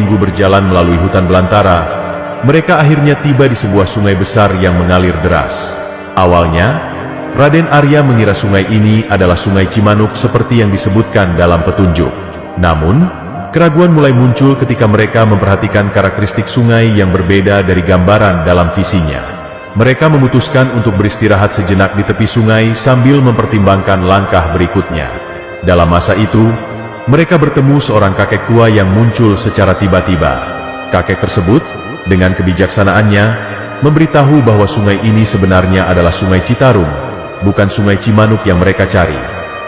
minggu berjalan melalui hutan belantara, mereka akhirnya tiba di sebuah sungai besar yang mengalir deras. Awalnya, Raden Arya mengira sungai ini adalah Sungai Cimanuk seperti yang disebutkan dalam petunjuk. Namun, keraguan mulai muncul ketika mereka memperhatikan karakteristik sungai yang berbeda dari gambaran dalam visinya. Mereka memutuskan untuk beristirahat sejenak di tepi sungai sambil mempertimbangkan langkah berikutnya. Dalam masa itu, mereka bertemu seorang kakek tua yang muncul secara tiba-tiba. Kakek tersebut, dengan kebijaksanaannya, memberitahu bahwa sungai ini sebenarnya adalah Sungai Citarum, bukan Sungai Cimanuk yang mereka cari.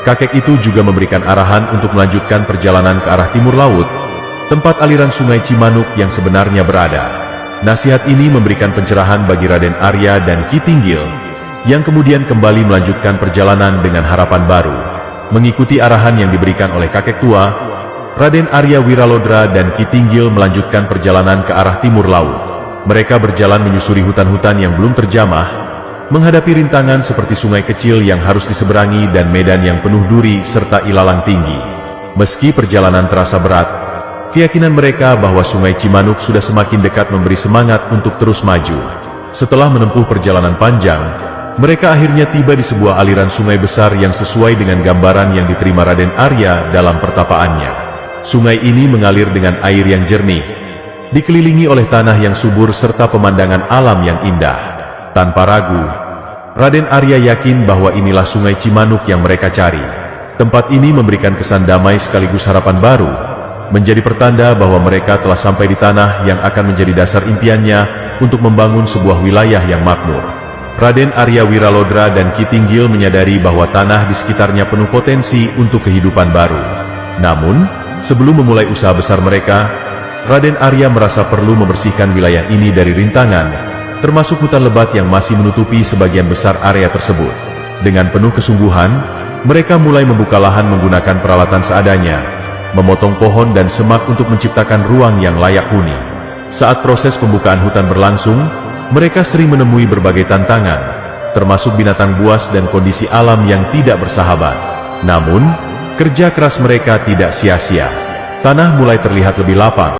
Kakek itu juga memberikan arahan untuk melanjutkan perjalanan ke arah timur laut, tempat aliran Sungai Cimanuk yang sebenarnya berada. Nasihat ini memberikan pencerahan bagi Raden Arya dan Ki Tinggil, yang kemudian kembali melanjutkan perjalanan dengan harapan baru. Mengikuti arahan yang diberikan oleh kakek tua, Raden Arya Wiralodra dan Ki Tinggil melanjutkan perjalanan ke arah timur laut. Mereka berjalan menyusuri hutan-hutan yang belum terjamah, menghadapi rintangan seperti sungai kecil yang harus diseberangi dan medan yang penuh duri serta ilalang tinggi. Meski perjalanan terasa berat, keyakinan mereka bahwa Sungai Cimanuk sudah semakin dekat memberi semangat untuk terus maju. Setelah menempuh perjalanan panjang, mereka akhirnya tiba di sebuah aliran sungai besar yang sesuai dengan gambaran yang diterima Raden Arya dalam pertapaannya. Sungai ini mengalir dengan air yang jernih, dikelilingi oleh tanah yang subur serta pemandangan alam yang indah. Tanpa ragu, Raden Arya yakin bahwa inilah Sungai Cimanuk yang mereka cari. Tempat ini memberikan kesan damai sekaligus harapan baru, menjadi pertanda bahwa mereka telah sampai di tanah yang akan menjadi dasar impiannya untuk membangun sebuah wilayah yang makmur. Raden Arya Wiralodra dan Ki Tinggil menyadari bahwa tanah di sekitarnya penuh potensi untuk kehidupan baru. Namun, sebelum memulai usaha besar mereka, Raden Arya merasa perlu membersihkan wilayah ini dari rintangan, termasuk hutan lebat yang masih menutupi sebagian besar area tersebut. Dengan penuh kesungguhan, mereka mulai membuka lahan menggunakan peralatan seadanya, memotong pohon dan semak untuk menciptakan ruang yang layak huni. Saat proses pembukaan hutan berlangsung, mereka sering menemui berbagai tantangan, termasuk binatang buas dan kondisi alam yang tidak bersahabat. Namun, kerja keras mereka tidak sia-sia. Tanah mulai terlihat lebih lapang.